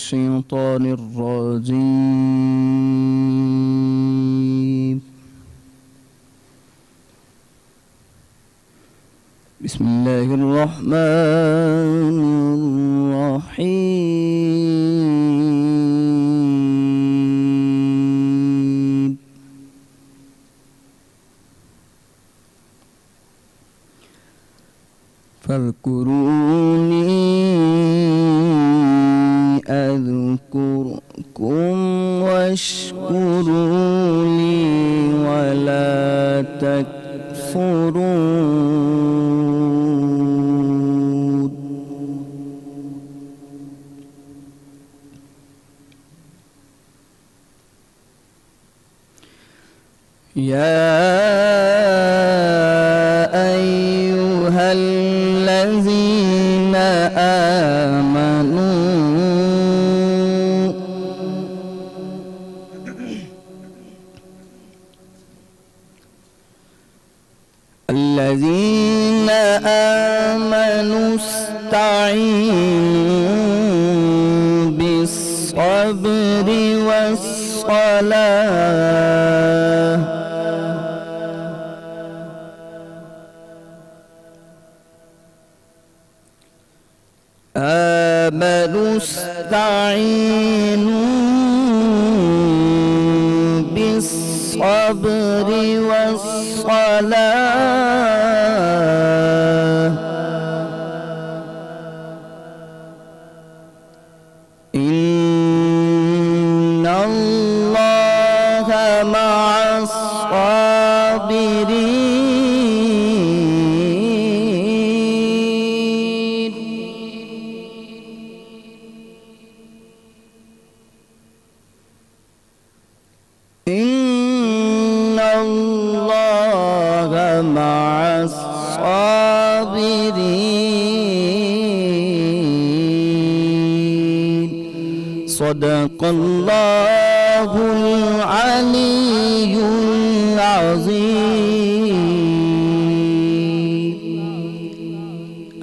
الشيطان الرجيم. بسم الله الرحمن الرحيم. فاذكروني أذكركم واشكروا لي ولا تكفرون. يا أيها الذين آمنوا استعينوا بالصبر والصلاة استعينوا بالصبر والصلاة إن الله مع الصابرين. إن الله مع الصابرين. صدق الله العلي العظيم.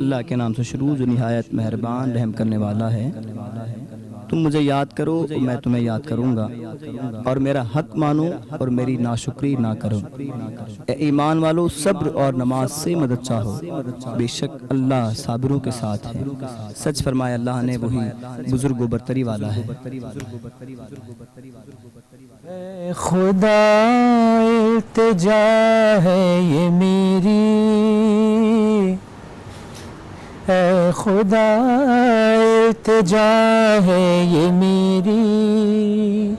اللہ کے نام سے شروع جو نہایت مہربان رحم کرنے والا ہے. تم مجھے یاد کرو میں تمہیں یاد کروں گا، اور میرا حق مانو اور میری ناشکری نہ کرو. اے ایمان والو صبر اور نماز سے مدد چاہو، بے شک اللہ صابروں کے ساتھ ہے. سچ فرمایا اللہ نے، وہی بزرگ و برتری والا ہے. اے خدا التجا ہے یہ میری، اے خدا التجا ہے یہ میری،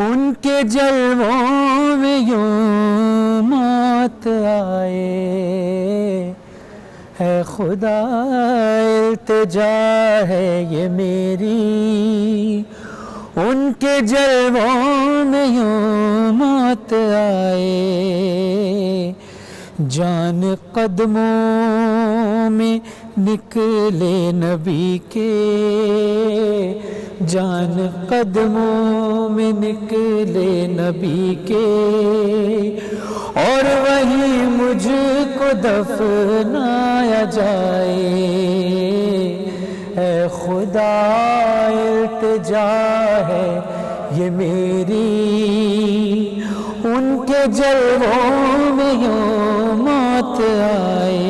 ان کے جلووں میں یوں موت آئے. اے خدا التجا ہے یہ میری، ان کے جلووں میں یوں موت آئے. جان قدموں میں نکلے نبی کے، جان قدموں میں نکلے نبی کے، اور وہی مجھ کو دفنایا جائے. اے خدا التجا ہے یہ میری، ان کے جلووں میں یوں موت آئے.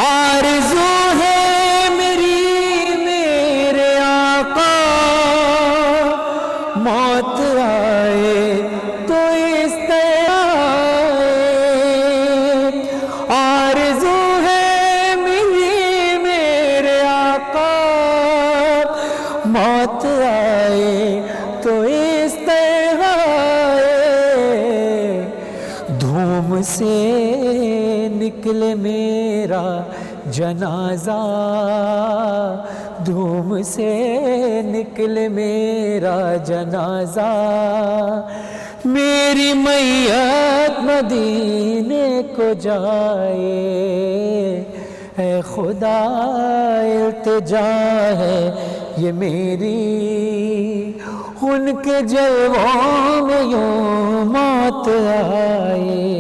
آرزو ہے میری میرے آقا موت آئے تو اس طرح آئے. آرزو ہے میری میرے آقا موت آئے تو اس طرح آئے. دھوم سے نکلے میرا جنازہ، دھوم سے نکلے میرا جنازہ، میری میت مدینے کو جائے. اے خدا التجا ہے یہ میری، ان کے جلووں میں یوں موت آئے.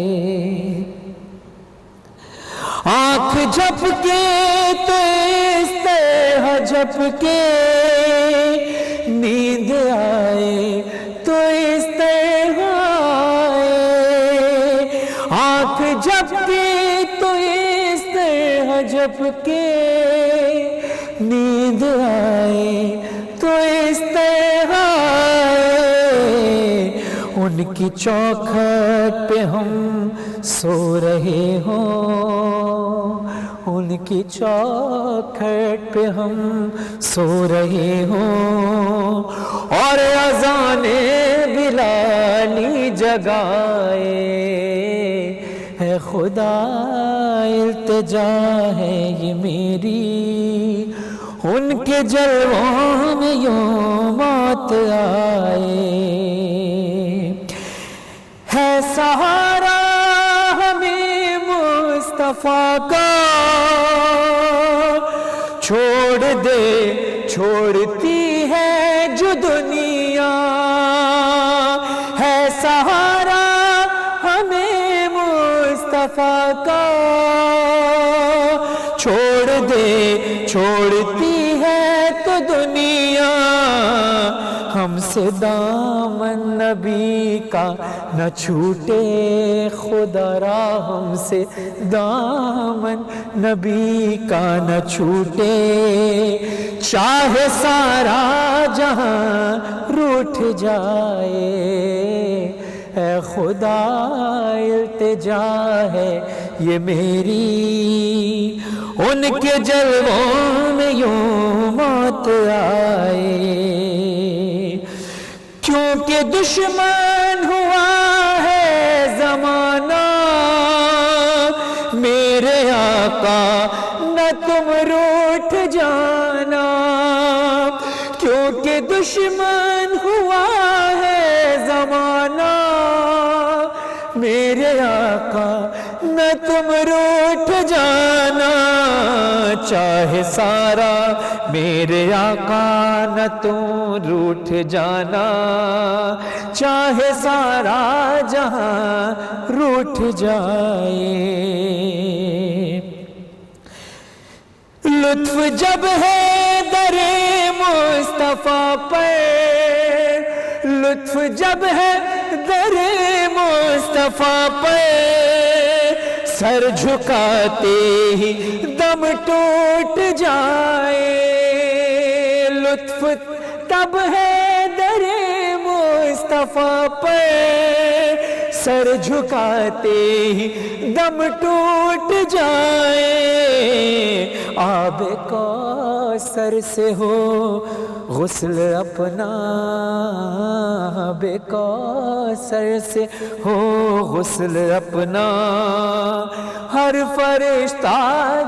آنکھ جھپکے تو اس طرح جھپکے نیند آئے تو اس طرح آئے آنکھ جھپکے تو اس طرح جھپکے نیند آئے تو اس طرح آئے ان کی چوکھٹ پہ ہم سو رہے ہوں ان کی چوکھٹ پہ ہم سو رہے ہوں اور اذان بلالی جگائے ہے خدا التجا ہے یہ میری ان کے جلووں میں یوں موت آئے ہے سہارا ہمیں مصطفیٰ کا چھوڑ دے چھوڑتی ہے جو دنیا ہے سہارا ہمیں مصطفیٰ کا چھوڑ دے چھوڑتی ہے تو دنیا ہم سے دامن نبی کا نہ چھوٹے خدا را ہم سے دامن نبی کا نہ چھوٹے چاہے سارا جہاں روٹھ جائے اے خدا التجا ہے یہ میری ان کے جلووں میں یوں موت آئے کیونکہ دشمن ہوا ہے زمانہ میرے آقا نہ تم روٹھ جانا کیونکہ دشمن ہوا ہے زمانہ میرے آقا نہ تم روٹھ جانا چاہے سارا میرے آقا نہ تم روٹھ جانا چاہے سارا جہاں روٹھ جائے لطف جب ہے در مصطفیٰ پر لطف جب ہے در مصطفیٰ پر سر جھکاتے ہی دم ٹوٹ جائے لطف تب ہے در مصطفیٰ پر سر جھکاتے ہی دم ٹوٹ جائے آب کوثر سے ہو غسل اپنا آب کوثر سے ہو غسل اپنا ہر فرشتہ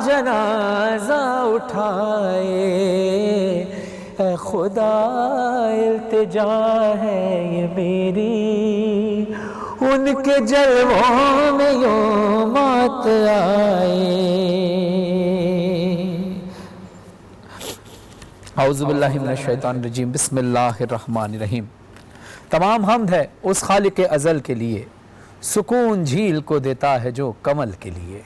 جنازہ اٹھائے اے خدا التجا ہے یہ میری ان کے جلووں میں یوں موت آئے اعوذ باللہ من الشیطان الرجیم بسم اللہ الرحمن الرحیم تمام حمد ہے اس خالق ازل کے لیے سکون جھیل کو دیتا ہے جو کمل کے لیے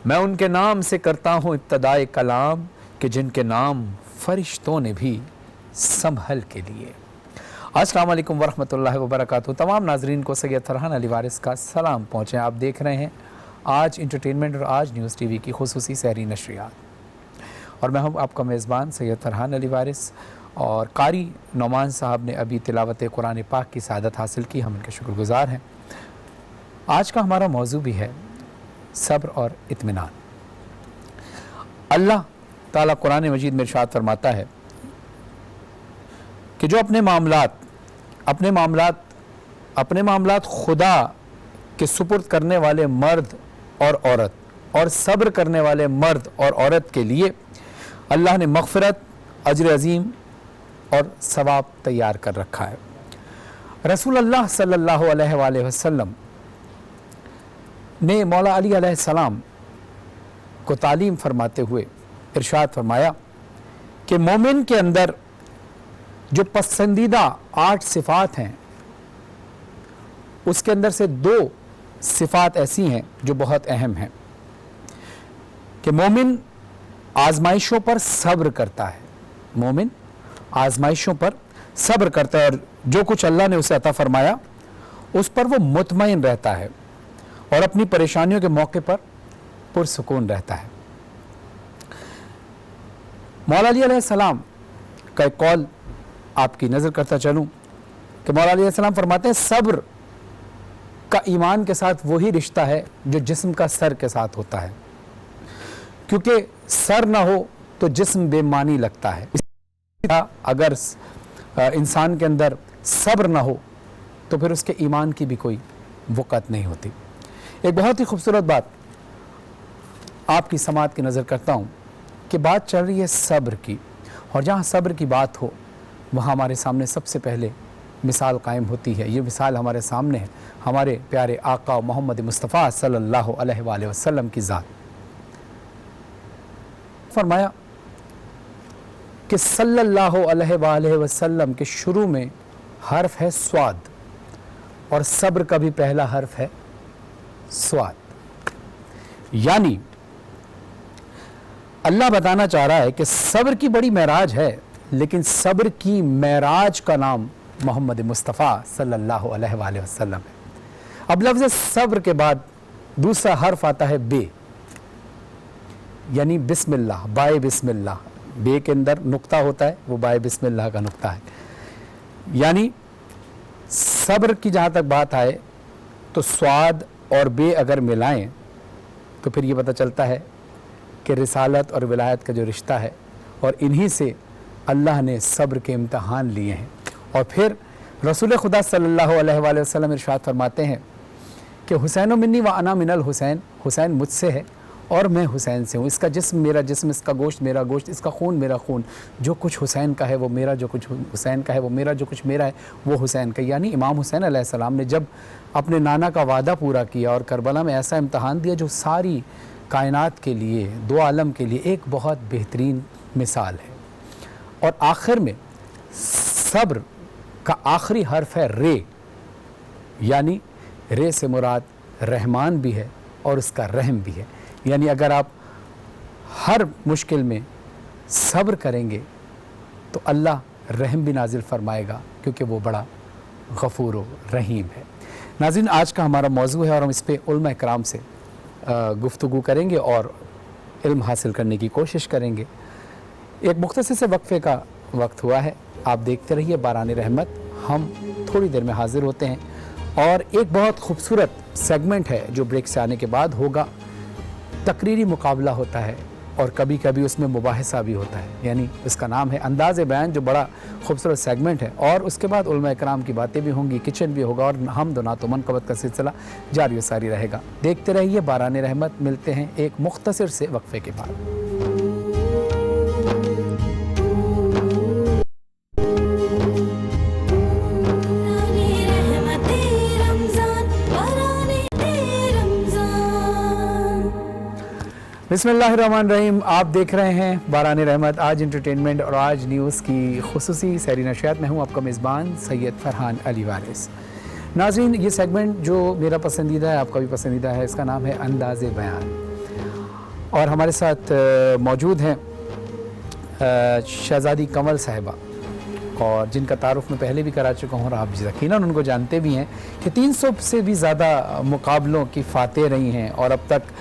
میں ان کے نام سے کرتا ہوں ابتدائے کلام کہ جن کے نام فرشتوں نے بھی سنبھل کے لیے السلام علیکم ورحمۃ اللہ وبرکاتہ تمام ناظرین کو سید فرحان علی وارث کا سلام پہنچے آپ دیکھ رہے ہیں آج انٹرٹینمنٹ اور آج نیوز ٹی وی کی خصوصی سحری نشریات اور میں ہوں آپ کا میزبان سید فرحان علی وارث اور قاری نعمان صاحب نے ابھی تلاوت قرآن پاک کی سعادت حاصل کی ہم ان کے شکر گزار ہیں آج کا ہمارا موضوع بھی ہے صبر اور اطمینان اللہ تعالیٰ قرآن مجید میں ارشاد فرماتا ہے کہ جو اپنے معاملات خدا کے سپرد کرنے والے مرد اور عورت اور صبر کرنے والے مرد اور عورت کے لیے اللہ نے مغفرت اجر عظیم اور ثواب تیار کر رکھا ہے رسول اللہ صلی اللہ علیہ وآلہ وسلم نے مولا علی علیہ السلام کو تعلیم فرماتے ہوئے ارشاد فرمایا کہ مومن کے اندر جو پسندیدہ 8 صفات ہیں اس کے اندر سے 2 صفات ایسی ہیں جو بہت اہم ہیں کہ مومن آزمائشوں پر صبر کرتا ہے، مومن آزمائشوں پر صبر کرتا ہے، اور جو کچھ اللہ نے اسے عطا فرمایا اس پر وہ مطمئن رہتا ہے اور اپنی پریشانیوں کے موقع پر پرسکون رہتا ہے۔ مولا علی علیہ السلام کا ایک قول آپ کی نظر کرتا چلوں کہ مولا علیہ السلام فرماتے ہیں صبر کا ایمان کے ساتھ وہی رشتہ ہے جو جسم کا سر کے ساتھ ہوتا ہے، کیونکہ سر نہ ہو تو جسم بے معنی لگتا ہے، اسی طرح اگر انسان کے اندر صبر نہ ہو تو پھر اس کے ایمان کی بھی کوئی وقت نہیں ہوتی۔ ایک بہت ہی خوبصورت بات آپ کی سماعت کی نظر کرتا ہوں کہ بات چل رہی ہے صبر کی، اور جہاں صبر کی بات ہو وہاں ہمارے سامنے سب سے پہلے مثال قائم ہوتی ہے۔ یہ مثال ہمارے سامنے ہے ہمارے پیارے آقا محمد مصطفیٰ صلی اللہ علیہ وآلہ وسلم کی ذات۔ فرمایا کہ صلی اللہ علیہ وآلہ وسلم کے شروع میں حرف ہے صاد، اور صبر کا بھی پہلا حرف ہے صاد، یعنی اللہ بتانا چاہ رہا ہے کہ صبر کی بڑی معراج ہے، لیکن صبر کی معراج کا نام محمد مصطفیٰ صلی اللہ علیہ وآلہ وسلم ہے۔ اب لفظ صبر کے بعد دوسرا حرف آتا ہے بے، یعنی بسم اللہ، بائے بسم اللہ، بے کے اندر نقطہ ہوتا ہے، وہ بائے بسم اللہ کا نقطہ ہے۔ یعنی صبر کی جہاں تک بات آئے تو صاد اور بے اگر ملائیں تو پھر یہ پتہ چلتا ہے کہ رسالت اور ولایت کا جو رشتہ ہے، اور انہی سے اللہ نے صبر کے امتحان لیے ہیں۔ اور پھر رسول خدا صلی اللہ علیہ وآلہ وسلم ارشاد فرماتے ہیں کہ حسین منی و انا من الحسین، حسین مجھ سے ہے اور میں حسین سے ہوں، اس کا جسم میرا جسم، اس کا گوشت میرا گوشت، اس کا خون میرا خون، جو کچھ حسین کا ہے وہ میرا، جو کچھ حسین کا ہے وہ میرا، جو کچھ میرا ہے وہ حسین کا۔ یعنی امام حسین علیہ السلام نے جب اپنے نانا کا وعدہ پورا کیا اور کربلا میں ایسا امتحان دیا جو ساری کائنات کے لیے، دو عالم کے لیے ایک بہت بہترین مثال ہے۔ اور آخر میں صبر کا آخری حرف ہے رے، یعنی رے سے مراد رحمان بھی ہے اور اس کا رحم بھی ہے۔ یعنی اگر آپ ہر مشکل میں صبر کریں گے تو اللہ رحم بھی نازل فرمائے گا، کیونکہ وہ بڑا غفور و رحیم ہے۔ ناظرین، آج کا ہمارا موضوع ہے اور ہم اس پہ علماء کرام سے گفتگو کریں گے اور علم حاصل کرنے کی کوشش کریں گے۔ ایک مختصر سے وقفے کا وقت ہوا ہے، آپ دیکھتے رہیے باران رحمت، ہم تھوڑی دیر میں حاضر ہوتے ہیں، اور ایک بہت خوبصورت سیگمنٹ ہے جو بریک سے آنے کے بعد ہوگا۔ تقریری مقابلہ ہوتا ہے اور کبھی کبھی اس میں مباحثہ بھی ہوتا ہے، یعنی اس کا نام ہے انداز بیان، جو بڑا خوبصورت سیگمنٹ ہے، اور اس کے بعد علماء کرام کی باتیں بھی ہوں گی، کچن بھی ہوگا، اور حمد و نعت و منقبت کا سلسلہ جاری و ساری رہے گا۔ دیکھتے رہیے باران رحمت، ملتے ہیں ایک مختصر سے وقفے کے بعد۔ بسم اللہ الرحمن الرحیم، آپ دیکھ رہے ہیں باران رحمت، آج انٹرٹینمنٹ اور آج نیوز کی خصوصی سحری نشریات میں ہوں آپ کا میزبان سید فرحان علی وارث۔ ناظرین، یہ سیگمنٹ جو میرا پسندیدہ ہے، آپ کا بھی پسندیدہ ہے، اس کا نام ہے انداز بیان، اور ہمارے ساتھ موجود ہیں شہزادی کنول صاحبہ، اور جن کا تعارف میں پہلے بھی کرا چکا ہوں اور آپ یقیناً ان کو جانتے بھی ہیں کہ 300 سے بھی زیادہ مقابلوں کی فاتح رہی ہیں، اور اب تک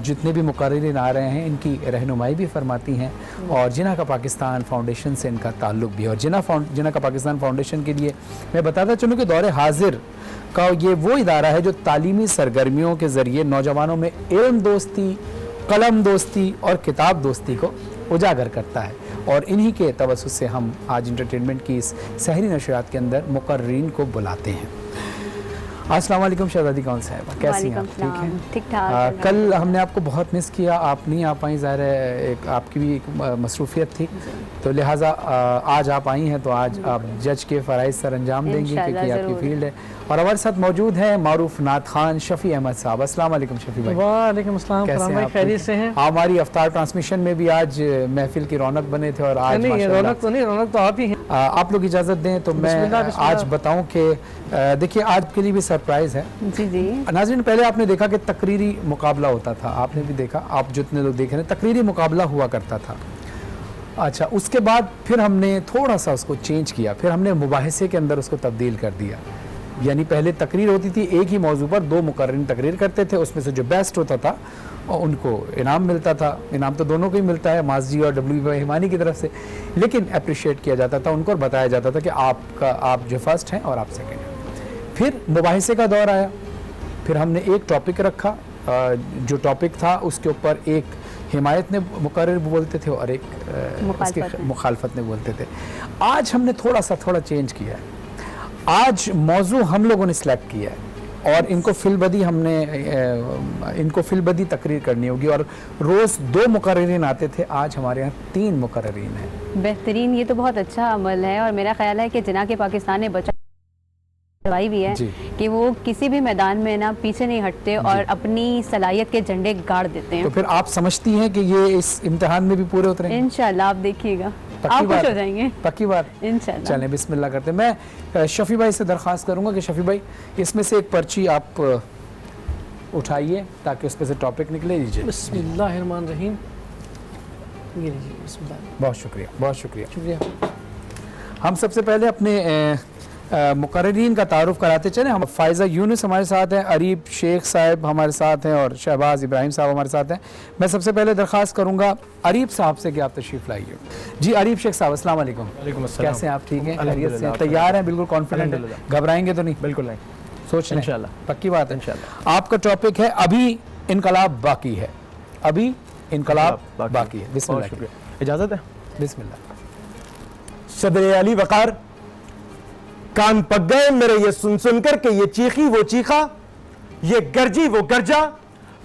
جتنے بھی مقررین آ رہے ہیں ان کی رہنمائی بھی فرماتی ہیں، اور جناح کا پاکستان فاؤنڈیشن سے ان کا تعلق بھی ہے۔ اور جناح کا پاکستان فاؤنڈیشن کے لیے میں بتاتا چلوں کہ دور حاضر کا یہ وہ ادارہ ہے جو تعلیمی سرگرمیوں کے ذریعے نوجوانوں میں علم دوستی، قلم دوستی اور کتاب دوستی کو اجاگر کرتا ہے، اور انہی کے توسط سے ہم آج انٹرٹینمنٹ کی اس سحری نشریات کے اندر مقررین کو بلاتے ہیں۔ السلام علیکم شہزادی کنول صاحبہ، کیسی ہیں آپ؟ ٹھیک ہیں؟ ٹھیک ٹھاک۔ کل ہم نے آپ کو بہت مس کیا، آپ نہیں آ پائیں، ظاہر ہے آپ کی بھی ایک مصروفیت تھی، تو لہٰذا آج آپ آئی ہیں تو آج آپ جج کے فرائض سر انجام دیں گی، کیونکہ آپ کی فیلڈ ہے۔ اور ہمارے ساتھ موجود ہیں معروف نعت خوان شفیع احمد صاحب۔ السلام علیکم شفیع بھائی۔ وعلیکم السلام، کیسے ہیں آپ؟ خیریت سے ہیں؟ ہماری افطار ٹرانسمیشن میں بھی آج محفل کی رونق بنے تھے، اور آج نہیں، رونق تو نہیں، رونق تو آپ ہی ہیں۔ آپ لوگ اجازت دیں تو میں آج بتاؤں کہ دیکھیے آج کے لیے بھی سرپرائز ہے. جی جی ناظرین پہلے آپ نے دیکھا کہ تقریری مقابلہ ہوتا تھا, آپ نے بھی دیکھا, آپ جتنے لوگ دیکھ رہے ہیں تقریری مقابلہ ہوا کرتا تھا. اچھا اس کے بعد پھر ہم نے تھوڑا سا اس کو چینج کیا, پھر ہم نے مباحثے کے اندر اس کو تبدیل کر دیا. یعنی پہلے تقریر ہوتی تھی, ایک ہی موضوع پر 2 مقررین تقریر کرتے تھے, اس میں سے جو بیسٹ ہوتا تھا ان کو انعام ملتا تھا. انعام تو دونوں کو ہی ملتا ہے, ماضی اور WB ہمانی کی طرف سے, لیکن اپریشیٹ کیا جاتا تھا ان کو اور بتایا جاتا تھا کہ آپ جو فرسٹ ہیں اور آپ سیکنڈ ہیں. پھر مباحثے کا دور آیا, پھر ہم نے ایک ٹاپک رکھا, جو ٹاپک تھا اس کے اوپر ایک حمایت نے مقرر بولتے تھے اور ایک اس کے مخالفت نے بولتے تھے. آج ہم نے تھوڑا چینج کیا ہے. آج موضوع ہم لوگوں نے سلیکٹ کیا ہے اور ان کو فی البدی تقریر کرنی ہوگی, اور روز 2 مقررین آتے تھے, آج ہمارے یہاں 3 مقررین ہیں. بہترین, یہ تو بہت اچھا عمل ہے, اور میرا خیال ہے کہ جناح کے پاکستان نے بچائی بھی ہے کہ وہ کسی بھی میدان میں نا پیچھے نہیں ہٹتے اور اپنی صلاحیت کے جھنڈے گاڑ دیتے ہیں. تو پھر آپ سمجھتی ہیں کہ یہ اس امتحان میں بھی پورے اتریں گے؟ انشاءاللہ آپ دیکھیے گا, آپ خوش ہو جائیں گے. پکی بات. انشاءاللہ. چلیں بسم اللہ کرتے ہیں. میں شفیع بھائی سے درخواست کروں گا کہ شفیع بھائی اس میں سے ایک پرچی آپ اٹھائیے تاکہ اس پہ سے ٹاپک نکلے. لیجیے. بسم اللہ الرحمن الرحیم. یہ لیجیے. بسم اللہ. بہت شکریہ, بہت شکریہ. شکریہ. ہم سب سے پہلے اپنے مقررین کا تعارف کراتے چلیں. ہم فائزہ یونس ہمارے ساتھ ہیں, اریب شیخ صاحب ہمارے ساتھ ہیں اور شہباز ابراہیم صاحب ہمارے ساتھ ہیں. میں سب سے پہلے درخواست کروں گا اریب صاحب سے کہ آپ تشریف لائیے. جی اریب شیخ صاحب السلام علیکم. وعلیکم السلام. کیسے ہیں آپ؟ ٹھیک ہیں, خیریت سے تیار ہیں؟ بالکل کانفیڈنٹ ہیں, گھبرائیں گے تو نہیں؟ بالکل نہیں, سوچ لیں انشاءاللہ. پکی بات ہے. انشاءاللہ. آپ کا ٹاپک ہے ابھی انقلاب باقی ہے. ابھی انقلاب باقی ہے. بسم اللہ. شکریہ, اجازت ہے. بسم اللہ. صدر علی وقار, کان پک گئے میرے یہ سن کر کہ یہ چیخی وہ چیخا, یہ گرجی وہ گرجا,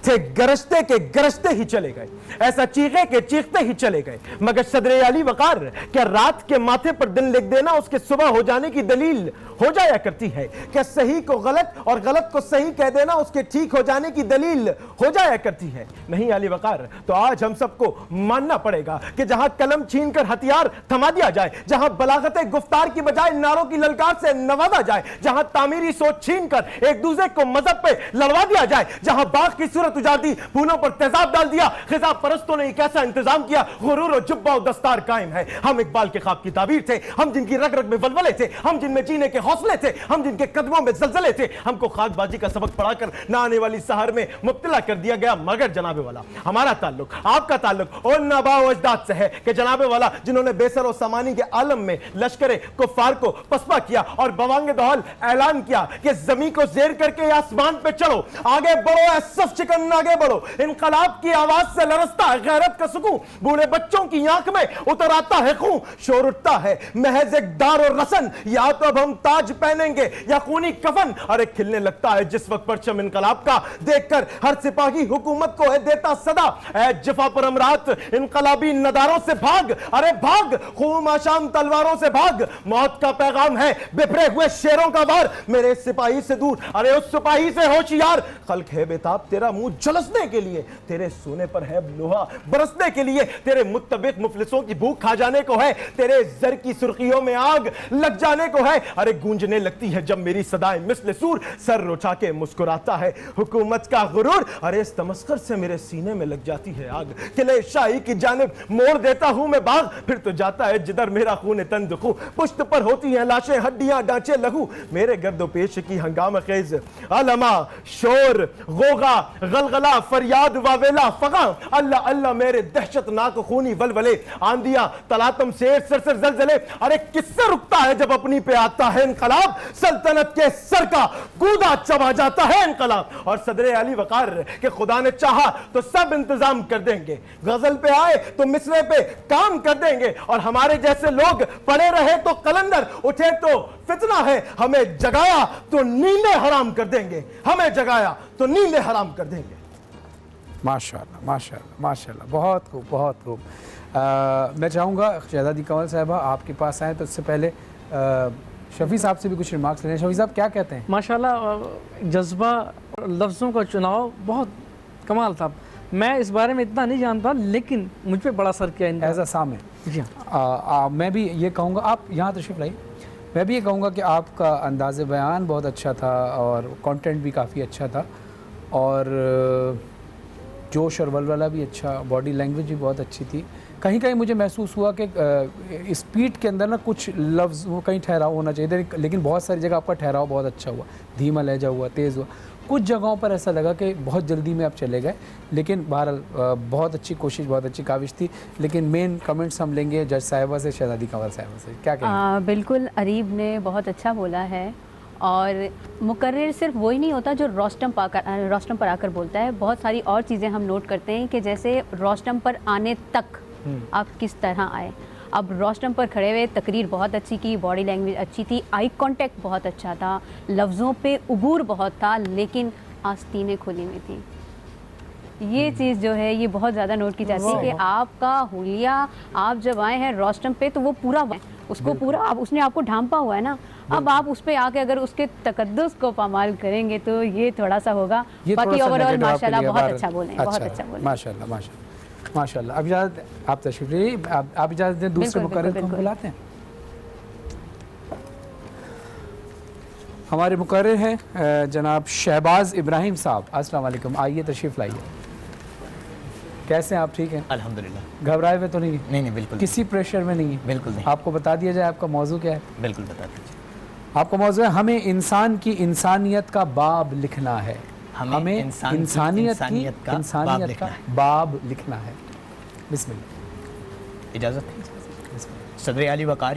تھے گرجتے کے گرجتے ہی چلے گئے, ایسا چیخے کہ چیختے ہی چلے گئے. مگر صدر علی وقار, کیا رات کے ماتھے پر دن لکھ دینا اس کے صبح ہو جانے کی دلیل ہو جایا کرتی ہے؟ کیا صحیح کو غلط اور غلط کو صحیح کہہ دینا اس کے ٹھیک ہو جانے کی دلیل ہو جایا کرتی ہے؟ نہیں علی وقار, تو آج ہم سب کو ماننا پڑے گا کہ جہاں قلم چھین کر ہتھیار تھما دیا جائے, جہاں بلاغت گفتار کی بجائے نعروں کی للکار سے نوازا جائے, جہاں تعمیری سوچ چھین کر ایک دوسرے کو مذہب پہ لڑوا دیا جائے, جہاں باغ کی صورت اجاڑی پھولوں پر تیزاب ڈال دیا, خزاں پرستوں نے ایک ایسا انتظام کیا, غرور و جبہ و دستار قائم ہے. ہم اقبال کے خواب کی تعبیر تھے, ہم جن کی رگ رگ میں ولولے تھے, ہم جن میں جینے کے حوصلے تھے, ہم جن کے قدموں میں زلزلے تھے, ہم کو خاک بازی کا سبق پڑھا کر نہ آنے والی سحر میں مبتلا کر دیا گیا. مگر جناب والا, ہمارا تعلق, آپ کا تعلق ان آباء و اجداد سے ہے کہ جناب والا جنہوں نے بے سر و سامانی کے عالم میں لشکر کفار کو پسپا کیا اور بوانگ دہل اعلان کیا کہ زمین کو زیر کر کے آسمان پہ چڑھو, آگے بڑھو اے صف چکن آگے بڑھو. انقلاب کی آواز سے لرزتا ہے غیرت کا سکون, بوڑھے بچوں کی آنکھ میں اتر آتا ہے خون, شور اٹھتا ہے محض ایک دار و رسن, یا تو اب ہم تاج پہنیں گے یا خونی کفن. ارے کھلنے لگتا ہے جس وقت پرچم انقلاب کا دیکھ کر ہر سپاہی حکومت کو ہے دیتا صدا, اے جفا پر امرات انقلابی نداروں سے بھاگ, ارے بھاگ, خون آشام تلواروں سے بھاگ. موت کا پیغام ہے بپھرے ہوئے شیروں کا وار, میرے سپاہی سے دور, ارے اس سپاہی سے ہوشیار. خلق ہے بیتاب تیرا منہ جھلسنے کے لیے, تیرے سونے پر ہے لوہا برسنے کے لیے, تیرے متبق مفلسوں کی بھوک کھا جانے کو ہے, تیرے زر کی سرخیوں میں آگ لگ جانے کو ہے. ارے گونجنے لگتی ہے جب میری صدائیں مثل سور, سر رچا کے مسکراتا ہے حکومت کا غرور. ارے اس تمسخر سے میرے سینے میں لگ جاتی ہے آگ, قلعے شاہی کی جانب موڑ دیتا ہوں میں باغ, پھر تو جاتا ہے جدھر میرا خون تن دخو, پشت پر ہوتی ہیں لاشیں ہڈیاں ڈانچے لہو. میرے گرد و پیش کی ہنگام خیز علما شور غوغا غلغلہ فریاد واویلا فغاں, اللہ اللہ میرے دہشت ناک خونی ولولے, آندیاں تلاتم شیر سرسر زلزلے. ارے کس سے رکتا ہے جب اپنی پہ آتا ہے انقلاب, سلطنت کے سر کا گودا چبا جاتا ہے انقلاب. اور صدر علی وقار کہ خدا نے چاہا تو سب انتظام کر دیں گے, غزل پہ آئے تو مصرے پہ کام کر دیں گے, اور ہمارے جیسے لوگ پڑے رہے تو قلندر, اٹھے تو فتنہ ہے, ہمیں جگایا تو نیندیں حرام کر دیں گے, ہمیں جگایا تو نیندیں حرام کر دیں گے. ماشاءاللہ ماشاءاللہ ماشاءاللہ, بہت خوب بہت خوب. میں چاہوں گا شہزادی کنول صاحبہ آپ کے پاس آئیں, تو اس سے پہلے شفیع صاحب سے بھی کچھ ریمارکس لیں. شفیع صاحب کیا کہتے ہیں؟ ماشاءاللہ جذبہ لفظوں کا چناؤ بہت کمال تھا. میں اس بارے میں اتنا نہیں جانتا لیکن مجھ پہ بڑا اثر کیا ان کا. ایز اے سامع جی ہاں میں بھی یہ کہوں گا, آپ یہاں تشریف لائیے, میں بھی یہ کہوں گا کہ آپ کا انداز بیان بہت اچھا تھا اور کانٹینٹ بھی کافی اچھا تھا, اور جوش اور ولولہ بھی اچھا, باڈی لینگویج بھی بہت اچھی تھی. کہیں کہیں مجھے محسوس ہوا کہ اسپیڈ کے اندر نا کچھ لفظ وہ کہیں ٹھہراؤ ہونا چاہیے تھا, لیکن بہت ساری جگہ آپ کا ٹھہراؤ بہت اچھا ہوا, دھیما لہجہ ہوا, تیز ہوا. کچھ جگہوں پر ایسا لگا کہ بہت جلدی میں آپ چلے گئے, لیکن بہرحال بہت اچھی کوشش, بہت اچھی کاوش تھی. لیکن مین کمنٹس ہم لیں گے جج صاحبہ سے, شہزادی کنور صاحبہ سے, کیا کہیں گے؟ بالکل اریب نے بہت اچھا بولا ہے, اور مقرر صرف وہی نہیں ہوتا جو روسٹم پر آ کر بولتا ہے, بہت ساری اور چیزیں ہم نوٹ کرتے ہیں کہ جیسے روسٹم پر آنے تک آپ کس طرح آئے. اب روسٹم پر کھڑے ہوئے تقریر بہت اچھی کی, باڈی لینگویج اچھی تھی, آئی کانٹیکٹ بہت اچھا تھا, لفظوں پہ عبور بہت تھا, لیکن آستینیں کھلی ہوئی تھیں. یہ چیز جو ہے یہ بہت زیادہ نوٹ کی جاتی ہے کہ آپ کا حلیہ, آپ جب آئے ہیں روسٹم پہ تو وہ پورا اس کو پورا اس نے آپ کو ڈھانپا ہوا ہے نا, اب آپ اس پہ آ کے اگر اس کے تقدس کو پامال کریں گے تو یہ تھوڑا سا ہوگا. باقی اوور آل ماشاء اللہ بہت اچھا بولیں, بہت اچھا بولیں, ماشاء اللہ ماشاء اللہ ماشاء اللہ. اب اجازت, آپ تشریف لیجیے, آپ اجازت دیں دوسرے مقرر کو ہم بلاتے ہیں. ہمارے مقرر ہیں جناب شہباز ابراہیم صاحب. السلام علیکم, آئیے تشریف لائیے. کیسے ہیں آپ؟ ٹھیک ہیں الحمدللہ. گھبرائے ہوئے تو نہیں؟ نہیں بالکل, کسی پریشر میں نہیں ہے؟ بالکل نہیں. آپ کو بتا دیا جائے آپ کا موضوع کیا ہے؟ بالکل بتا دیجیے. آپ کا موضوع ہے ہمیں انسان کی انسانیت کا باب لکھنا ہے. ہمیں انسانیت کا باب لکھنا ہے. بسم اللہ. اجازت. صدر عالی وقار,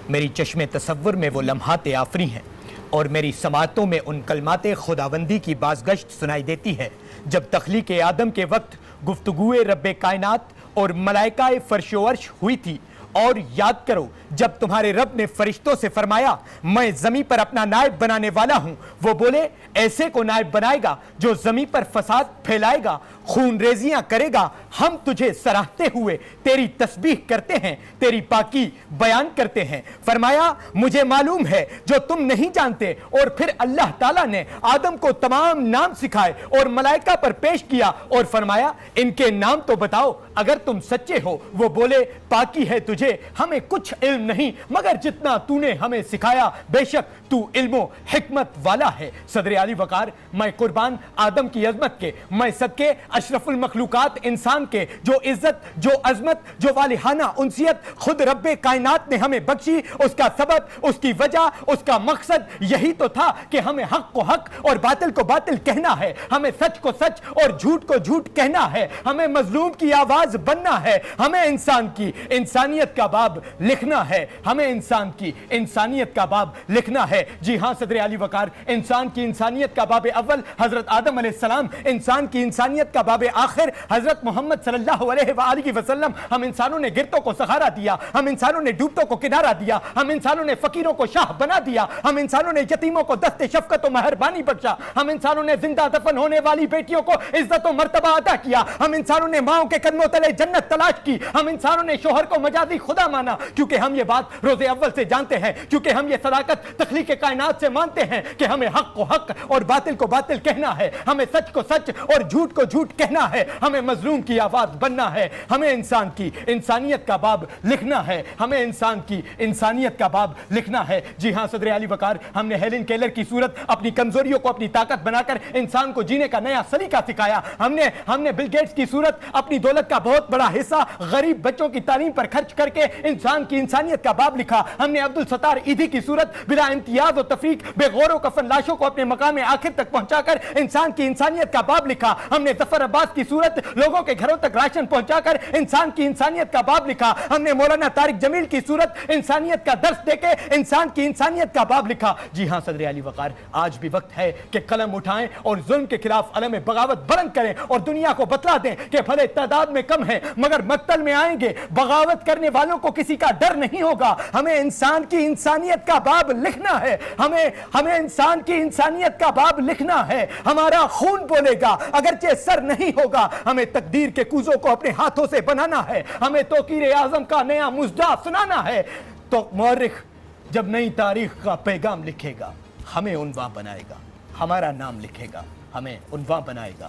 میری چشم تصور میں وہ لمحات آفری ہیں اور میری سماعتوں میں ان کلمات خداوندی کی بازگشت سنائی دیتی ہے جب تخلیق آدم کے وقت گفتگوئے رب کائنات اور ملائکہ فرش و عرش ہوئی تھی. اور یاد کرو جب تمہارے رب نے فرشتوں سے فرمایا میں زمین پر اپنا نائب بنانے والا ہوں, وہ بولے ایسے کو نائب بنائے گا جو زمین پر فساد پھیلائے گا, خون ریزیاں کرے گا. ہم تجھے سراہتے ہوئے تیری تسبیح کرتے ہیں, تیری پاکی بیان کرتے ہیں. فرمایا مجھے معلوم ہے جو تم نہیں جانتے. اور پھر اللہ تعالیٰ نے آدم کو تمام نام سکھائے اور ملائکہ پر پیش کیا اور فرمایا ان کے نام تو بتاؤ اگر تم سچے ہو. وہ بولے پاکی ہے تجھے, ہمیں کچھ علم نہیں مگر جتنا تو نے ہمیں سکھایا, بے شک تو علم و حکمت والا ہے. صدر عالی وقار, میں قربان آدم کی عظمت کے, میں صدقے اشرف المخلوقات انسان کے, جو عزت, جو عظمت, جو والہانہ انسیت خود رب کائنات نے ہمیں بخشی, اس کا سبب, اس کی وجہ, اس کا مقصد یہی تو تھا کہ ہمیں حق کو حق اور باطل کو باطل کہنا ہے, ہمیں سچ کو سچ اور جھوٹ کو جھوٹ کہنا ہے, ہمیں مظلوم کی آواز بننا ہے, ہمیں انسان کی انسانیت کا باب لکھنا ہے, ہمیں انسان کی انسانیت کا باب لکھنا ہے. جی ہاں صدر عالی وقار, انسان کی انسانیت کا باب اول حضرت آدم علیہ السلام, انسان کی انسانیت کا باب آخر حضرت محمد صلی اللہ علیہ وآلہ وسلم. ہم انسانوں نے گرتوں کو سہارا دیا, ہم انسانوں نے ڈوبتوں کو کنارہ دیا, ہم انسانوں نے فقیروں کو شاہ بنا دیا, ہم انسانوں نے یتیموں کو دست شفقت و مہربانی بخشا, ہم انسانوں نے زندہ دفن ہونے والی بیٹیوں کو عزت و مرتبہ عطا کیا, ہم انسانوں نے ماؤں کے قدموں تلے جنت تلاش کی, ہم انسانوں نے شوہر کو مجازی خدا مانا, کیونکہ ہم یہ بات روز اول سے جانتے ہیں, کیونکہ ہم یہ صداقت تخلیق کائنات سے مانتے ہیں کہ ہمیں حق کو حق اور باطل کو باطل کہنا ہے, ہمیں سچ کو سچ اور جھوٹ کو جھوٹ کہنا ہے, ہمیں مظلوم کی آواز بننا ہے, ہمیں انسان کی انسانیت کا باب لکھنا ہے, ہمیں انسان کی انسانیت کا باب لکھنا ہے. جی ہاں صدر عالی وقار, ہم نے ہیلن کیلر کی صورت اپنی کمزوریوں کو اپنی طاقت بنا کر انسان کو جینے کا نیا سلیقہ سکھایا, ہم نے بل گیٹس کی صورت اپنی دولت کا بہت بڑا حصہ غریب بچوں کی تعلیم پر خرچ کر کے انسان کی انسانیت کا باب لکھا, ہم نے عبدالستار ایدھی کی صورت بلا امتیاز و تفریق بے غور و کفن لاشوں کو اپنے مقام آخر تک پہنچا کر انسان کی انسانیت کا باب لکھا, ہم نے ظفر عباس کی صورت لوگوں کے گھروں تک راشن پہنچا کر انسان کی انسانیت کا باب لکھا, ہم نے مولانا طارق جمیل کی صورت انسانیت کا درس دے کے انسان کی انسانیت کا باب لکھا. جی ہاں صدر عالی وقار, آج بھی وقت ہے کہ قلم اٹھائیں اور ظلم کے خلاف علم بغاوت بلند کریں اور دنیا کو بتلا دیں کہ بھلے تعداد میں کم ہیں مگر مقتل میں آئیں گے, بغاوت کرنے والوں کو کسی کا ڈر نہیں ہوگا. ہمیں انسان کی انسانیت کا باب لکھنا ہے, ہمیں انسان کی انسانیت کا باب لکھنا ہے. ہمارا خون بولے گا اگرچہ سر نہیں ہوگا, ہمیں تقدیر کے کوزوں کو اپنے ہاتھوں سے بنانا ہے, ہمیں توقیر اعظم کا نیا مژدہ سنانا ہے. تو مورخ جب نئی تاریخ کا پیغام لکھے گا ہمیں عنوان بنائے گا, ہمارا نام لکھے گا ہمیں عنوان بنائے گا,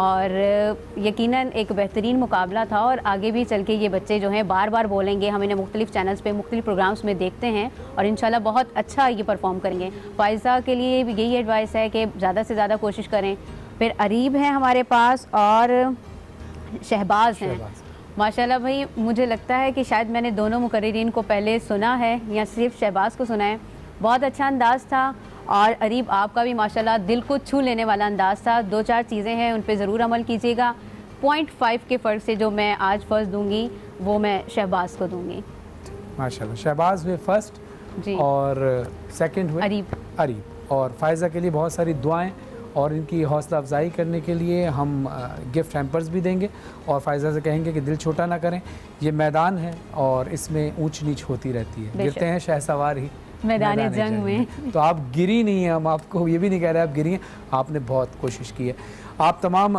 اور یقیناً ایک بہترین مقابلہ تھا اور آگے بھی چل کے یہ بچے جو ہیں بار بار بولیں گے. ہم انہیں مختلف چینلز پہ مختلف پروگرامز میں دیکھتے ہیں اور انشاءاللہ بہت اچھا یہ پرفارم کریں گے. فائزہ کے لیے بھی یہی ایڈوائس ہے کہ زیادہ سے زیادہ کوشش کریں. پھر اریب ہیں ہمارے پاس اور شہباز ہیں. ماشاءاللہ بھائی مجھے لگتا ہے کہ شاید میں نے دونوں مقررین کو پہلے سنا ہے یا صرف شہباز کو سنا ہے. بہت اچھا انداز تھا اور اریب آپ کا بھی ماشاءاللہ دل کو چھو لینے والا انداز تھا. 2-4 چیزیں ہیں ان پہ ضرور عمل کیجیے گا. 0.5 کے فرق سے جو میں آج فرسٹ دوں گی وہ میں شہباز کو دوں گی. ماشاءاللہ شہباز ہوئے فرسٹ جی اور سیکنڈ ہوئے اریب. اور فائزہ کے لیے بہت ساری دعائیں اور ان کی حوصلہ افزائی کرنے کے لیے ہم گفٹ ہیمپرز بھی دیں گے اور فائزہ سے کہیں گے کہ دل چھوٹا نہ کریں. یہ میدان ہے اور اس میں اونچ نیچ ہوتی رہتی ہے. گرتے ہیں شہ سوار ہی میدان جنگ میں. تو آپ گری نہیں ہیں, ہم آپ کو یہ بھی نہیں کہہ رہے آپ گری ہیں, آپ نے بہت کوشش کی ہے. آپ تمام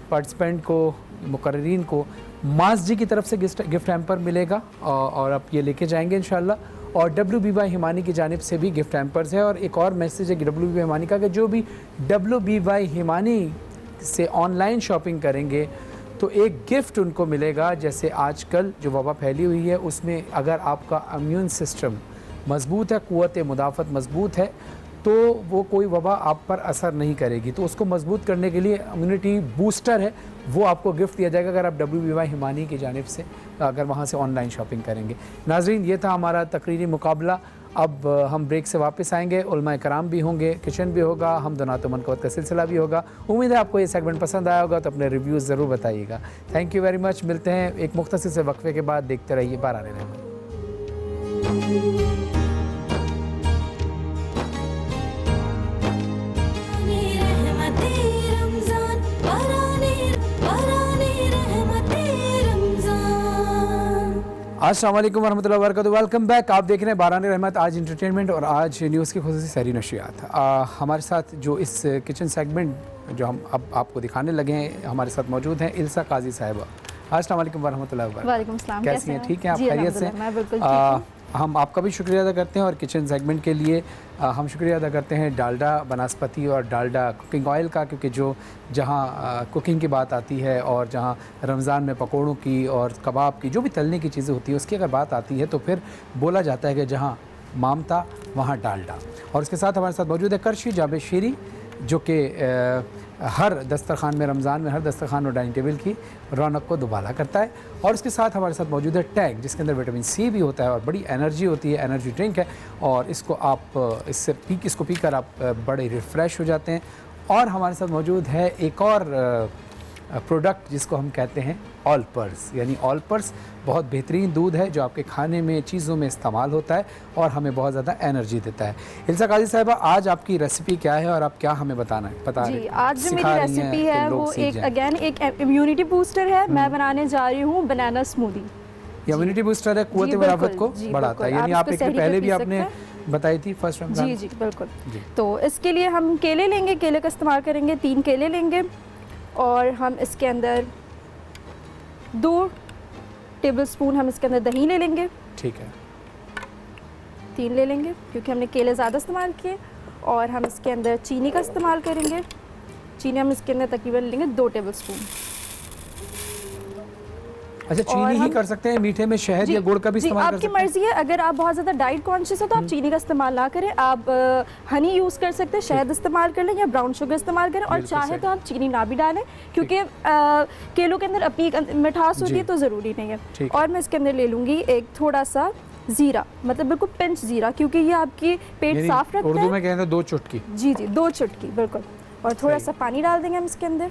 پارٹیسپینٹ کو, مقررین کو ماس جی کی طرف سے گفٹ ہیمپر ملے گا اور آپ یہ لے کے جائیں گے انشاءاللہ. اور WBY ہمانی کی جانب سے بھی گفٹ ہیمپرز ہے. اور ایک اور میسیج ہے WBY ہمانی کا کہ جو بھی WBY ہمانی سے آن لائن شاپنگ کریں گے تو ایک گفٹ ان کو ملے گا. جیسے آج کل جو وبا پھیلی ہوئی ہے اس میں اگر آپ کا امیون سسٹم مضبوط ہے, قوت مدافعت مضبوط ہے, تو وہ کوئی وبا آپ پر اثر نہیں کرے گی. تو اس کو مضبوط کرنے کے لیے امیونٹی بوسٹر ہے, وہ آپ کو گفٹ دیا جائے گا اگر آپ WBY ہمانی کی جانب سے اگر وہاں سے آن لائن شاپنگ کریں گے. ناظرین یہ تھا ہمارا تقریری مقابلہ. اب ہم بریک سے واپس آئیں گے, علماء کرام بھی ہوں گے, کچن بھی ہوگا, حمد و نعت و منقبت کا سلسلہ بھی ہوگا. امید ہے آپ کو یہ سیگمنٹ پسند آیا ہوگا تو اپنے ریویوز ضرور بتائیے گا. Thank you very much. ملتے ہیں ایک مختصر سے وقفے کے بعد. دیکھتے رہیے باران رحمت. السلام علیکم ورحمۃ اللہ وبرکاتہ. Welcome back. آپ دیکھ رہے ہیں باران رحمت, آج انٹرٹینمنٹ اور آج نیوز کی خصوصی سحری نشریات. ہمارے ساتھ جو اس کچن سیگمنٹ جو ہم اب آپ کو دکھانے لگے ہیں ہمارے ساتھ موجود ہیں السا قاضی صاحبہ. السلام علیکم ورحمۃ اللہ وبرکاتہ. وعلیکم السلام. کیسی ہیں؟ ٹھیک ہیں آپ؟ خیریت سے؟ میں بالکل ٹھیک ہوں. ہم آپ کا بھی شکریہ ادا کرتے ہیں اور کچن سیگمنٹ کے لیے ہم شکریہ ادا کرتے ہیں ڈالڈا بناسپتی اور ڈالڈا کوکنگ آئل کا, کیونکہ جو جہاں کوکنگ کی بات آتی ہے اور جہاں رمضان میں پکوڑوں کی اور کباب کی جو بھی تلنے کی چیزیں ہوتی ہیں اس کی اگر بات آتی ہے تو پھر بولا جاتا ہے کہ جہاں مامتا وہاں ڈالڈا. اور اس کے ساتھ ہمارے ساتھ موجود ہے کرشی جابر شیری, جو کہ ہر دسترخوان میں رمضان میں ہر دسترخوان اور ڈائننگ ٹیبل کی رونق کو دوبالا کرتا ہے. اور اس کے ساتھ ہمارے ساتھ موجود ہے ٹیگ, جس کے اندر وٹامن سی بھی ہوتا ہے اور بڑی انرجی ہوتی ہے, انرجی ڈرنک ہے, اور اس کو آپ اس کو پی کر آپ بڑے ریفریش ہو جاتے ہیں. اور ہمارے ساتھ موجود ہے ایک اور پروڈکٹ جس کو ہم کہتے ہیں آل پرس, یعنی آل پرس بہت بہترین دودھ ہے جو آپ کے کھانے میں چیزوں میں استعمال ہوتا ہے اور ہمیں بہت زیادہ انرجی دیتا ہے. السا قاضی صاحبہ, آج آپ کی ریسیپی کیا ہے اور آپ کیا ہمیں بتا جی, آج جو میری ریسیپی ہے وہ ایک امیونٹی بوسٹر ہے. میں بنانے جا رہی ہوں بنانا اسموودی. یہ امیونٹی بوسٹر ہے, قوت مدافعت کو بڑھاتا ہے, یعنی آپ ایک پہلے بھی آپ نے بتائی تھی فرسٹ رمضان. جی بالکل. تو اس کے لیے ہم کیلے لیں گے, کیلے کا استعمال کریں گے. 3 کیلے لیں گے اور ہم اس کے اندر 2 ٹیبل سپون ہم اس کے اندر دہی لے لیں گے. ٹھیک ہے. 3 لے لیں گے کیونکہ ہم نے کیلے زیادہ استعمال کیے. اور ہم اس کے اندر چینی کا استعمال کریں گے. چینی ہم اس کے اندر تقریباً لیں گے 2 ٹیبل سپون. اچھا, چینی ہی کر سکتے ہیں, میٹھے میں شہد یا گڑ کا بھی استعمال کر سکتے ہیں؟ آپ کی مرضی ہے. اگر آپ بہت زیادہ ڈائٹ کانشیس ہو تو آپ چینی کا استعمال نہ کریں, آپ ہنی یوز کر سکتے ہیں, شہد استعمال کر لیں یا براؤن شوگر استعمال کریں. اور چاہے تو آپ چینی نہ بھی ڈالیں کیونکہ کیلوں کے اندر اپنی مٹھاس ہوتی ہے تو ضروری نہیں ہے. اور میں اس کے اندر لے لوں گی ایک تھوڑا سا زیرہ, مطلب بالکل پنچ زیرہ, کیونکہ یہ آپ کی پیٹ صاف رکھتا ہے. اردو میں کہتے ہیں 2 چٹکی. جی 2 چٹکی بالکل. اور تھوڑا سا پانی ڈال دیں گے ہم اس کے اندر.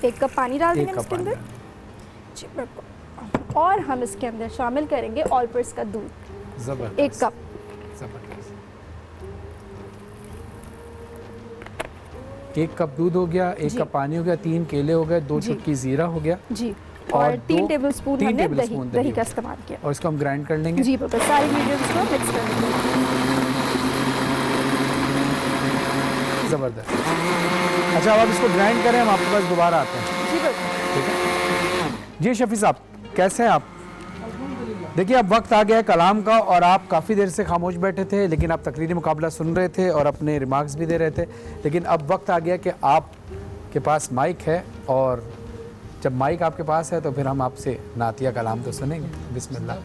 1 کپ پانی ڈال دیں گے اس کے اندر. جی بالکل. اور ہم اس کے اندر شامل کریں گے آل پرس کا دودھ 1 کپ. زبردست. 1 کپ دودھ ہو گیا, 1 کپ پانی ہو گیا, 3 کیلے ہو گئے, 2 چٹکی زیرہ ہو گیا. جی. اور 3 ٹیبل سپون ہم نے دہی کا استعمال کیا. اور اس کو ہم گرائنڈ کر لیں گے. جی بالکل. ساری انگریڈینٹس کو مکس کر لیں گے. زبردست. اچھا, اب آپ اس کو گرائنڈ کریں, ہم آپ کے پاس دوبارہ آتے ہیں. جی بالکل. ٹھیک ہے. جی شفیع صاحب, کیسے ہیں آپ؟ دیکھیے اب وقت آ گیا ہے کلام کا، اور آپ کافی دیر سے خاموش بیٹھے تھے لیکن آپ تقریری مقابلہ سن رہے تھے اور اپنے ریمارکس بھی دے رہے تھے، لیکن اب وقت آ گیا کہ آپ کے پاس مائک ہے، اور جب مائک آپ کے پاس ہے تو پھر ہم آپ سے نعتیہ کلام تو سنیں گے۔ بسم اللہ۔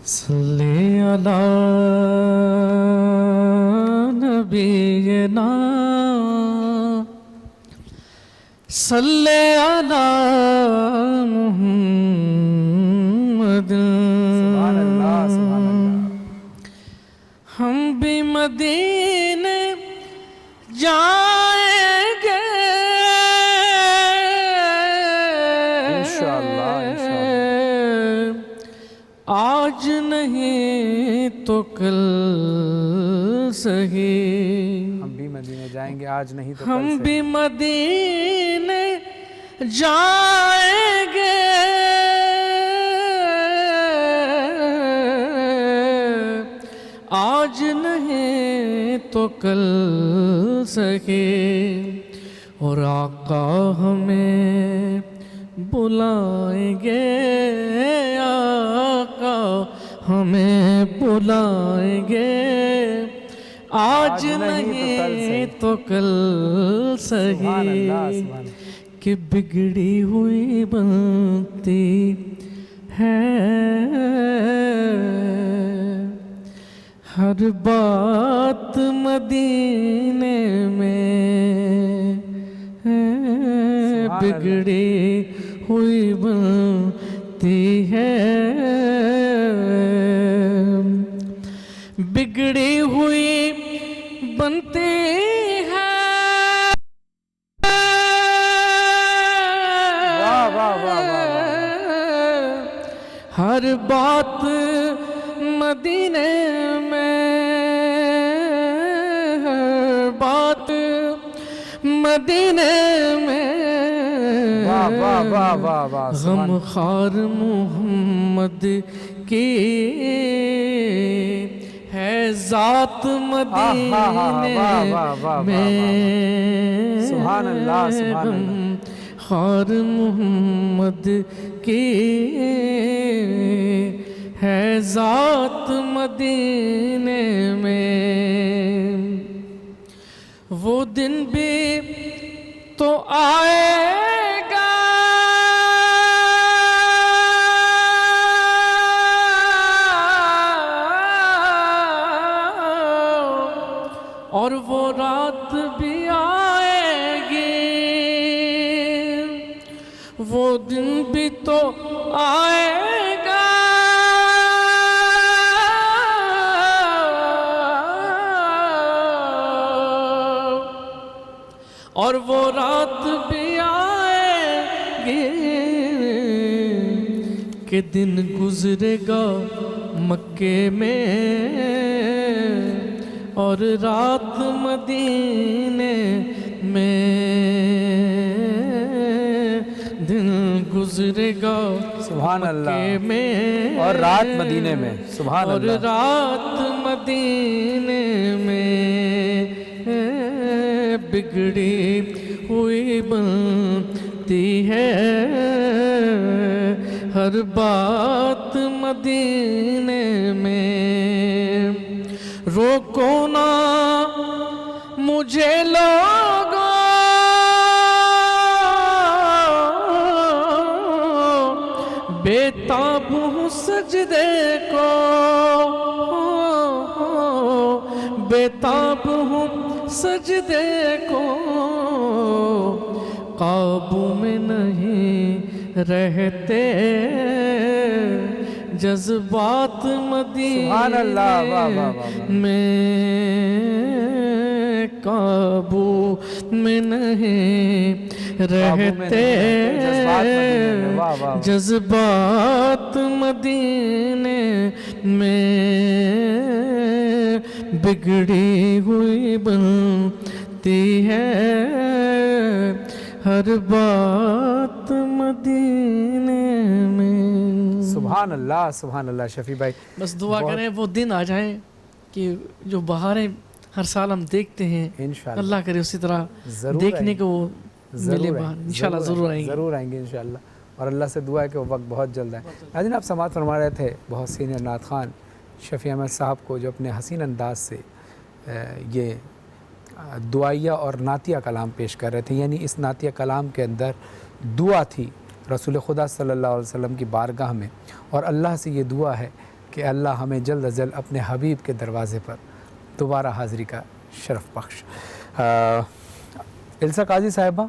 صلی علی نبینا صلی علی محمد، سبحان اللہ سبحان اللہ۔ ہم بھی مدینے جائیں گے انشاءاللہ انشاءاللہ۔ آج نہیں تو کل سہی، ہم بھی مدینے جائیں گے آج نہیں تو ہم کل سے۔ بھی مدینے جائیں گے، آج نہیں تو کل سہی، اور آقا ہمیں بلائیں گے، آقا ہمیں بلائیں گے، آج نہیں تو کل سبحان اللہ سہی، سبحان اللہ۔ کہ بگڑی ہوئی بنتی ہے ہر بات مدینے میں، بگڑی ہوئی بنتی ہے، بگڑی ہوئی بنتی ہے، واہ واہ واہ واہ واہ۔ ہر بات مدینے میں، ہر بات مدینے میں، واہ واہ واہ واہ واہ۔ غم خار محمد کی ہے ذات مدینے میں، سبحان اللہ سبحان اللہ۔ غم خار محمد کی ہے ذات مدینے میں، وہ دن بھی تو آئے گا اور وہ رات بھی آئے گی، وہ دن بھی تو آئے گا اور وہ رات بھی آئے گی، کہ دن گزرے گا مکے میں اور رات مدینے میں، دن گزرے گا سبحان اللہ، مکے میں اور رات مدینے میں، سبحان اور اللہ۔ رات مدینے میں، بگڑی ہوئی بنتی ہے ہر بات مدینے میں، روکو نہ مجھے لوگوں بے تاب ہوں سجدے کو، بے تاب ہوں سجدے کو، قابو میں نہیں رہتے جذبات سبحان اللہ، واہ واہ واہ واہ۔ مدینے میں، قابو میں نہیں رہتے جذبات مدینے میں، بگڑی ہوئی بنتی ہے ہر بات مدینے میں۔ سبحان اللہ سبحان اللہ۔ شفیع بھائی بس دعا کریں وہ دن آ جائیں کہ جو بہاریں ہر سال ہم دیکھتے ہیں، انشاءاللہ اللہ کرے اسی طرح ضرور دیکھنے آئیں کو وہ ملے ضرور باہر، انشاءاللہ ضرور آئیں گے۔ ضرور آئیں گے انشاءاللہ۔ اور اللہ سے دعا ہے کہ وہ وقت بہت جلد ہے. ناظرین آپ سماعت فرما رہے تھے بہت سینئر نعت خوان شفیع احمد صاحب کو، جو اپنے حسین انداز سے یہ دعائیہ اور نعتیہ کلام پیش کر رہے تھے. یعنی اس نعتیہ کلام کے اندر دعا تھی رسول خدا صلی اللہ علیہ وسلم کی بارگاہ میں، اور اللہ سے یہ دعا ہے کہ اللہ ہمیں جلد از جلد اپنے حبیب کے دروازے پر دوبارہ حاضری کا شرف بخش. السا قاضی صاحبہ،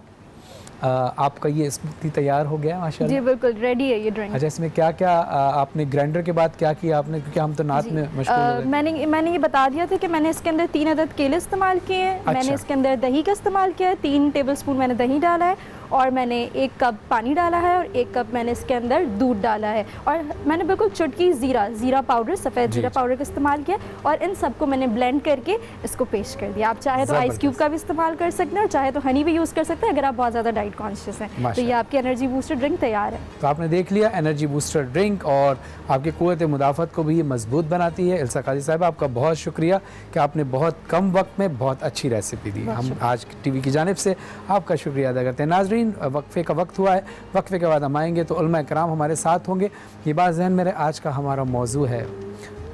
آپ کا یہ اسموتھی تیار ہو گیا ماشاء اللہ؟ جی بالکل ریڈی ہے یہ ڈرنک. اچھا، اس میں کیا کیا آپ نے گرائنڈر کے بعد کیا کیا آپ نے، کیونکہ ہم تو نعت میں مشغول ہو گئے. میں نے یہ بتا دیا تھا کہ میں نے اس کے اندر 3 عدد کیلے استعمال کیے ہیں. میں نے اس کے اندر دہی کا استعمال کیا ہے، 3 ٹیبل سپون میں نے دہی ڈالا ہے، اور میں نے 1 کپ پانی ڈالا ہے، اور 1 کپ میں نے اس کے اندر دودھ ڈالا ہے، اور میں نے بالکل چٹکی زیرہ پاؤڈر، سفید زیرہ پاؤڈر کا استعمال کیا، اور ان سب کو میں نے بلینڈ کر کے اس کو پیش کر دیا. آپ چاہے تو آئس کیوب کا بھی استعمال کر سکتے ہیں، اور چاہے تو ہنی بھی یوز کر سکتے ہیں اگر آپ بہت زیادہ ڈائٹ کانشیس ہیں. تو یہ آپ کی انرجی بوسٹر ڈرنک تیار ہے. تو آپ نے دیکھ لیا انرجی بوسٹر ڈرنک، اور آپ کی قوت مدافعت کو بھی یہ مضبوط بناتی ہے. السا قاضی صاحب آپ کا بہت شکریہ کہ آپ نے بہت کم وقت میں بہت اچھی ریسیپی دی. ہم آج ٹی وی کی جانب سے آپ کا شکریہ ادا کرتے ہیں. ناظرین وقفے کا وقت ہوا ہے، وقفے کے بعد ہم آئیں گے تو علماء کرام ہمارے ساتھ ہوں گے. یہ بات ذہن میں رہے، آج کا ہمارا موضوع ہے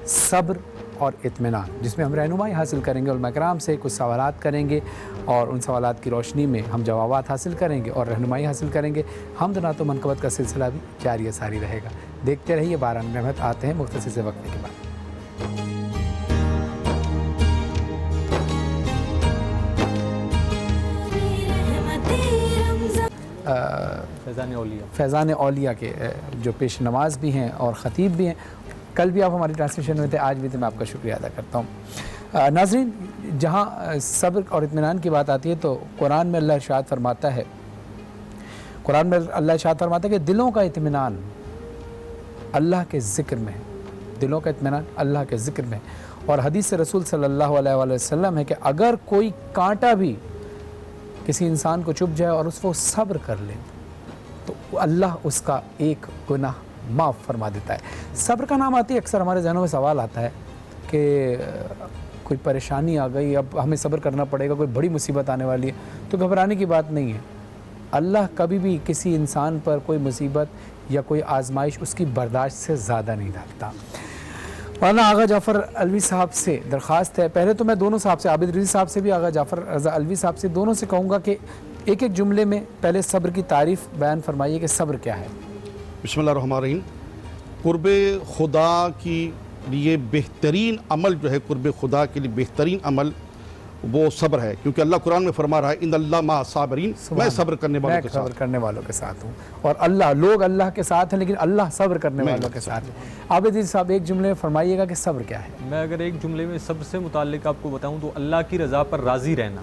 صبر اور اطمینان، جس میں ہم رہنمائی حاصل کریں گے. علماء کرام سے کچھ سوالات کریں گے، اور ان سوالات کی روشنی میں ہم جوابات حاصل کریں گے اور رہنمائی حاصل کریں گے. حمد نعت و منقبت کا سلسلہ بھی جاری ساری رہے گا. دیکھتے رہیے باران رحمت. آتے ہیں مختصر سے وقفے کے بعد. فیضان اولیاء کے جو پیش نماز بھی ہیں اور خطیب بھی ہیں. کل بھی آپ ہماری ٹرانسلیشن میں تھے، آج بھی تو میں آپ کا شکریہ ادا کرتا ہوں. ناظرین جہاں صبر اور اطمینان کی بات آتی ہے تو قرآن میں اللہ ارشاد فرماتا ہے، کہ دلوں کا اطمینان اللہ کے ذکر میں ہے. دلوں کا اطمینان اللہ کے ذکر میں ہے. اور حدیث رسول صلی اللہ علیہ وآلہ وسلم ہے کہ اگر کوئی کانٹا بھی کسی انسان کو چبھ جائے اور اس کو صبر کر لے تو اللہ اس کا ایک گناہ معاف فرما دیتا ہے. صبر کا نام آتی ہے، اکثر ہمارے ذہنوں میں سوال آتا ہے کہ کوئی پریشانی آ گئی، اب ہمیں صبر کرنا پڑے گا، کوئی بڑی مصیبت آنے والی ہے. تو گھبرانے کی بات نہیں ہے. اللہ کبھی بھی کسی انسان پر کوئی مصیبت یا کوئی آزمائش اس کی برداشت سے زیادہ نہیں ڈالتا. مولانا آغا جعفر علوی صاحب سے درخواست ہے، پہلے تو میں دونوں صاحب سے، عابد رضی صاحب سے بھی آغا جعفر رضا علوی صاحب سے، دونوں سے کہوں گا کہ ایک جملے میں پہلے صبر کی تعریف بیان فرمائیے کہ صبر کیا ہے. بسم اللہ الرحمن الرحیم. قرب خدا کی لیے بہترین عمل جو ہے، قرب خدا کے لیے بہترین عمل وہ صبر ہے، کیونکہ اللہ قرآن میں فرما رہا ہے ان اللہ مع صابرین، میں صبر کرنے والوں کے ساتھ ہوں. اور لوگ اللہ کے ساتھ ہیں لیکن اللہ صبر کرنے والوں کے ساتھ ہیں. عابد رضی صاحب ایک جملے میں فرمائیے گا کہ صبر کیا ہے. میں اگر ایک جملے میں صبر سے متعلق آپ کو بتاؤں تو اللہ کی رضا پر راضی رہنا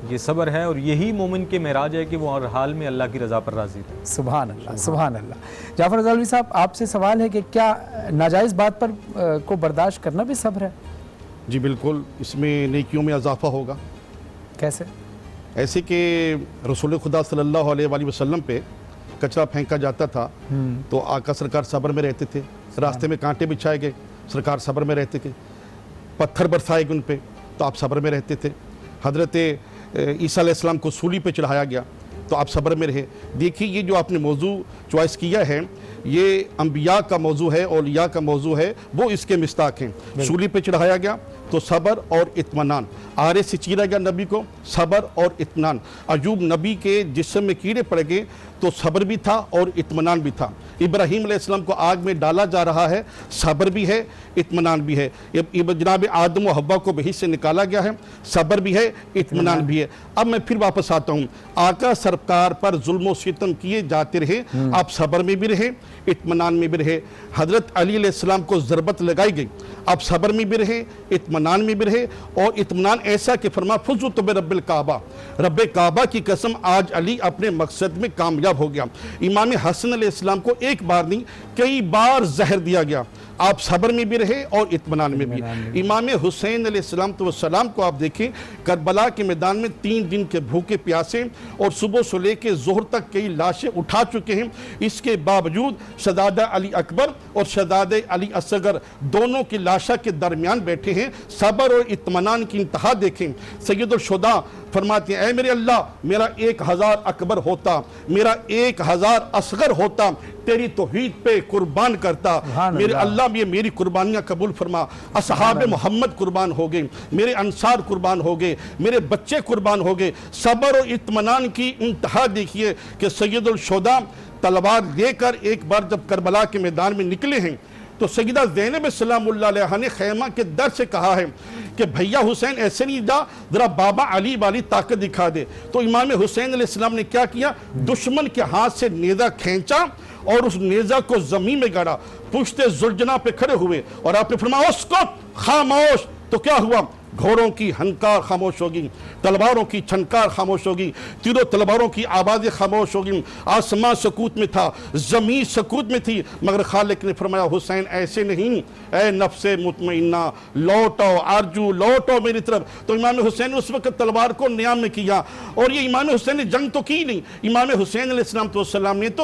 یہ صبر ہے، اور یہی مومن کے معراج ہے کہ وہ ہر حال میں اللہ کی رضا پر راضی رہے. سبحان اللہ سبحان اللہ. جعفر رضا علوی صاحب آپ سے سوال ہے کہ کیا ناجائز بات پر کو برداشت کرنا بھی صبر ہے؟ جی بالکل، اس میں نیکیوں میں اضافہ ہوگا. کیسے؟ ایسے کہ رسول خدا صلی اللہ علیہ وآلہ وسلم پہ کچرا پھینکا جاتا تھا تو آقا سرکار صبر میں رہتے تھے. راستے میں کانٹے بچھائے گئے، سرکار صبر میں رہتے تھے. پتھر برسائے گئے ان پہ تو آپ صبر میں رہتے تھے. حضرت عیسیٰ علیہ السلام کو سولی پہ چڑھایا گیا تو آپ صبر میں رہے. دیکھیے یہ جو آپ نے موضوع چوائس کیا ہے یہ انبیاء کا موضوع ہے، اولیاء کا موضوع ہے، وہ اس کے مستاق ہیں. سولی پہ چڑھایا گیا تو صبر اور اطمینان. آرے سے چیرا گیا نبی کو، صبر اور اطمینان. ایوب نبی کے جسم میں کیڑے پڑ گئے تو صبر بھی تھا اور اطمینان بھی تھا. ابراہیم علیہ السلام کو آگ میں ڈالا جا رہا ہے، صبر بھی ہے اطمینان بھی ہے. جناب آدم و حوا کو بہشت سے نکالا گیا ہے، صبر بھی ہے اطمینان بھی ہے. اب میں پھر واپس آتا ہوں، آقا سرکار پر ظلم و ستم کیے جاتے رہے، آپ صبر میں بھی رہے اطمینان میں بھی رہے. حضرت علی علیہ السلام کو ضربت لگائی گئی، آپ صبر میں بھی رہے اطمینان میں بھی رہے. اور اطمینان ایسا کہ فرما فزت برب الکعبہ، رب کعبہ کی قسم آج علی اپنے مقصد میں کامیاب ہو گیا. امام حسن علیہ السلام کو ایک بار نہیں کئی بار زہر دیا گیا آپ صبر میں بھی رہے اور اطمینان میں بھی. امام حسین علیہ السلام کو آپ دیکھیں کربلا کے میدان میں 3 دن کے بھوکے پیاسے اور صبح سے لے کے ظہر تک کئی لاشیں اٹھا چکے ہیں. اس کے باوجود شہزادہ علی اکبر اور شہزادہ علی اصغر دونوں کی لاشوں کے درمیان بیٹھے ہیں. صبر اور اطمینان کی انتہا دیکھیں. سید الشہداء فرماتے ہیں اے میرے اللہ میرا 1000 اکبر ہوتا, میرا 1000 اصغر ہوتا, تیری توحید پہ قربان کرتا. میرے اللہ یہ میری قربانیاں قبول فرما. اصحاب محمد قربان ہو گئے, میرے انصار قربان ہو گئے, میرے بچے قربان ہو گئے. صبر و اطمینان کی انتہا دیکھیے کہ سید الشہداء تلوار لے کر ایک بار جب کربلا کے میدان میں نکلے ہیں تو سیدہ زینب سلام اللہ علیہ نے خیمہ کے در سے کہا ہے کہ بھیا حسین ایسے نہیں جا, ذرا بابا علی والی طاقت دکھا دے. تو امام حسین علیہ السلام نے کیا کیا, دشمن کے ہاتھ سے نیزہ کھینچا اور اس نیزہ کو زمین میں گاڑا. پشت زلجنا پہ کھڑے ہوئے اور آپ نے فرمایا اسکت, خاموش. تو کیا ہوا, گھوڑوں کی ہنکار خاموش ہوگی, تلواروں کی چھنکار خاموش ہوگی, تیروں تلواروں کی آوازیں خاموش ہوگی. آسمان سکوت میں تھا, زمین سکوت میں تھی, مگر خالق نے فرمایا حسین ایسے نہیں, اے نفس مطمئنہ لوٹو, آرجو لوٹو میری طرف. تو امام حسین نے اس وقت تلوار کو نیام میں کیا. اور یہ امام حسین نے جنگ تو کی نہیں, امام حسین علیہ السلام نے تو